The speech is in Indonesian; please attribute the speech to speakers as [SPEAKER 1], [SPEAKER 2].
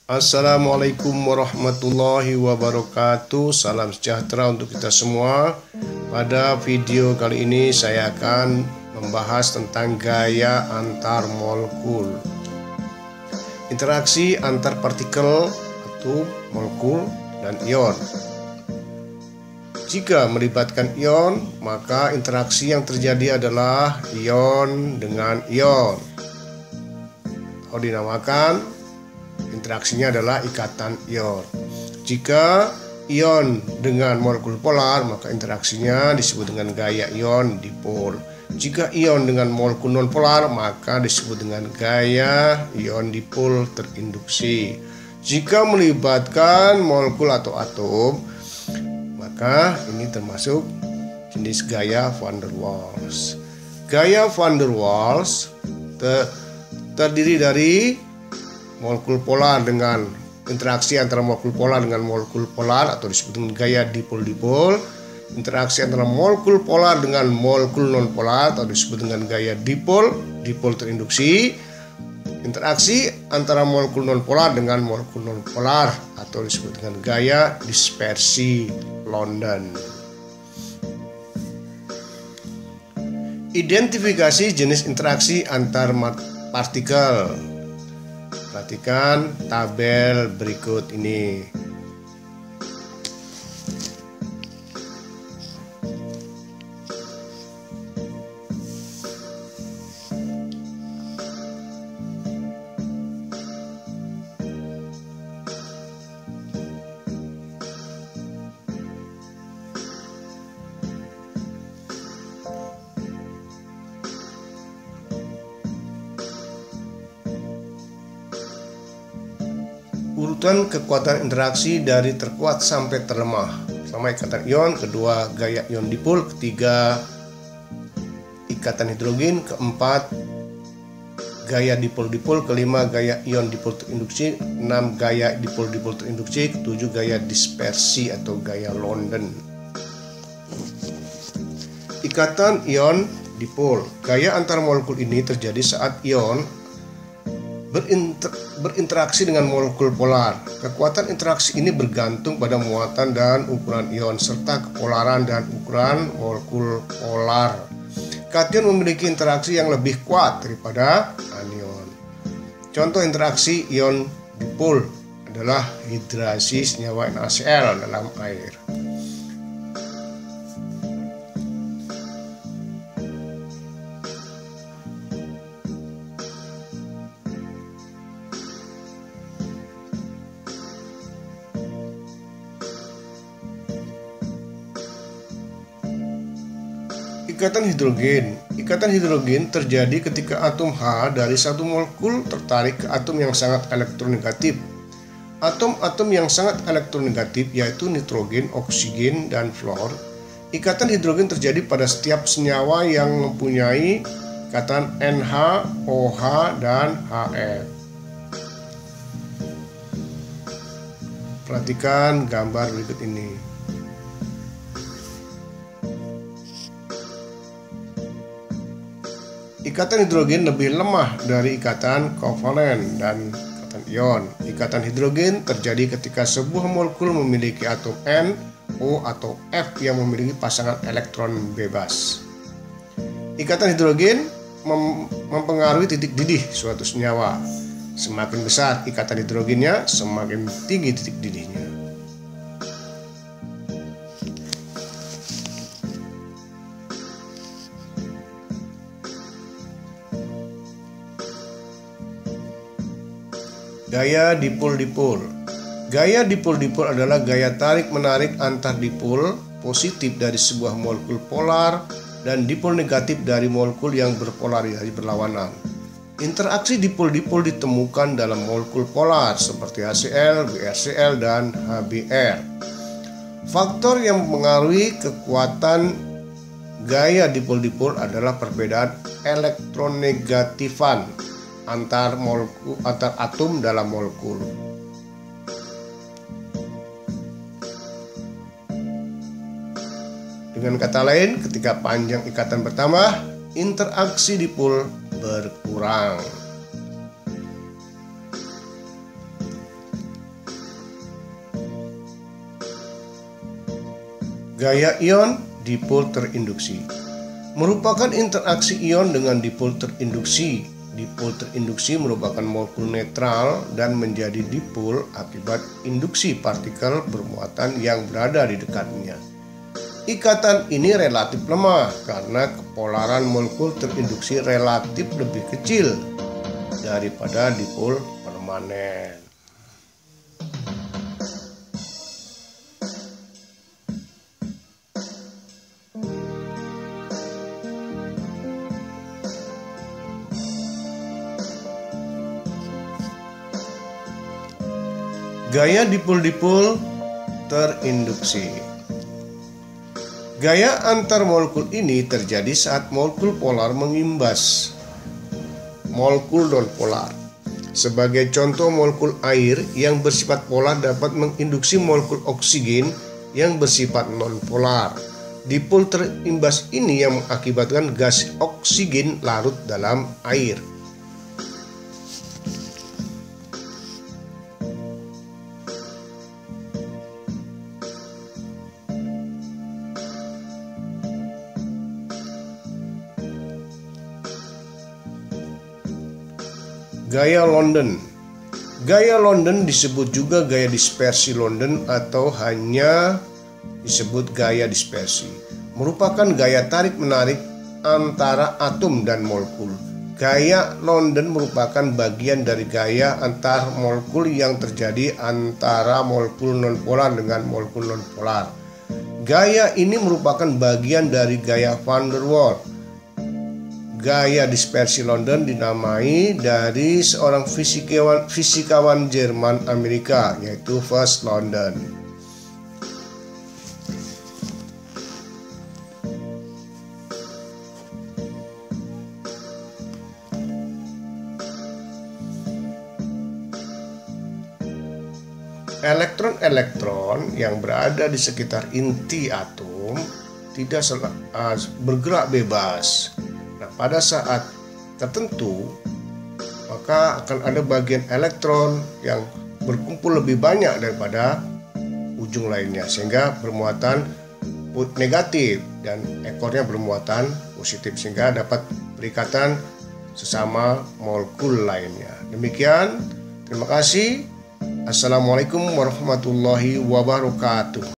[SPEAKER 1] Assalamualaikum warahmatullahi wabarakatuh. Salam sejahtera untuk kita semua. Pada video kali ini saya akan membahas tentang gaya antar molekul. Interaksi antar partikel atau molekul dan ion. Jika melibatkan ion, maka interaksi yang terjadi adalah ion dengan ion. Atau dinamakan interaksinya adalah ikatan ion. Jika ion dengan molekul polar, maka interaksinya disebut dengan gaya ion dipol. Jika ion dengan molekul nonpolar, maka disebut dengan gaya ion dipol terinduksi. Jika melibatkan molekul atau atom, maka ini termasuk jenis gaya van der Waals. Gaya van der Waals terdiri dari molekul polar dengan interaksi antara molekul polar dengan molekul polar atau disebut dengan gaya dipol-dipol. Interaksi antara molekul polar dengan molekul nonpolar atau disebut dengan gaya dipol terinduksi. Interaksi antara molekul nonpolar dengan molekul nonpolar atau disebut dengan gaya dispersi London. Identifikasi jenis interaksi antar partikel. Perhatikan tabel berikut ini. Urutan kekuatan interaksi dari terkuat sampai terlemah. Pertama ikatan ion, kedua gaya ion dipol, ketiga ikatan hidrogen, keempat gaya dipol-dipol, kelima gaya ion dipol terinduksi, enam gaya dipol-dipol terinduksi, ketujuh gaya dispersi atau gaya London. Ikatan ion dipol. Gaya antar molekul ini terjadi saat ion berinteraksi dengan molekul polar. Kekuatan interaksi ini bergantung pada muatan dan ukuran ion serta kepolaran dan ukuran molekul polar. Kation memiliki interaksi yang lebih kuat daripada anion. Contoh interaksi ion dipol adalah hidrasi senyawa NaCl dalam air. Ikatan hidrogen. Ikatan hidrogen terjadi ketika atom H dari satu molekul tertarik ke atom yang sangat elektronegatif. Atom-atom yang sangat elektronegatif yaitu nitrogen, oksigen, dan fluor. Ikatan hidrogen terjadi pada setiap senyawa yang mempunyai ikatan NH, OH, dan HF. Perhatikan gambar berikut ini. Ikatan hidrogen lebih lemah dari ikatan kovalen dan ikatan ion. Ikatan hidrogen terjadi ketika sebuah molekul memiliki atom N, O, atau F yang memiliki pasangan elektron bebas. Ikatan hidrogen mempengaruhi titik didih suatu senyawa. Semakin besar ikatan hidrogennya, semakin tinggi titik didihnya. Gaya dipol-dipol. Gaya dipol-dipol adalah gaya tarik-menarik antar dipol positif dari sebuah molekul polar dan dipol negatif dari molekul yang berpolarisasi berlawanan. Interaksi dipol-dipol ditemukan dalam molekul polar seperti HCl, BrCl, dan HBr. Faktor yang mempengaruhi kekuatan gaya dipol-dipol adalah perbedaan elektronegatifan antar atom dalam molekul. Dengan kata lain, ketika panjang ikatan bertambah, interaksi dipol berkurang. Gaya ion dipol terinduksi merupakan interaksi ion dengan dipol terinduksi. Dipol terinduksi merupakan molekul netral dan menjadi dipol akibat induksi partikel bermuatan yang berada di dekatnya. Ikatan ini relatif lemah karena kepolaran molekul terinduksi relatif lebih kecil daripada dipol permanen. Gaya dipol-dipol terinduksi. Gaya antar molekul ini terjadi saat molekul polar mengimbas molekul non-polar. Sebagai contoh, molekul air yang bersifat polar dapat menginduksi molekul oksigen yang bersifat non-polar. Dipol terimbas ini yang mengakibatkan gas oksigen larut dalam air. Gaya London. Gaya London disebut juga gaya dispersi London atau hanya disebut gaya dispersi. Merupakan gaya tarik-menarik antara atom dan molekul. Gaya London merupakan bagian dari gaya antar molekul yang terjadi antara molekul nonpolar dengan molekul nonpolar. Gaya ini merupakan bagian dari gaya van der Waals. Gaya dispersi London dinamai dari seorang fisikawan Jerman Amerika, yaitu First London. Elektron-elektron yang berada di sekitar inti atom tidak bergerak bebas. Nah, pada saat tertentu maka akan ada bagian elektron yang berkumpul lebih banyak daripada ujung lainnya sehingga bermuatan negatif dan ekornya bermuatan positif sehingga dapat berikatan sesama molekul lainnya. Demikian, terima kasih. Assalamualaikum warahmatullahi wabarakatuh.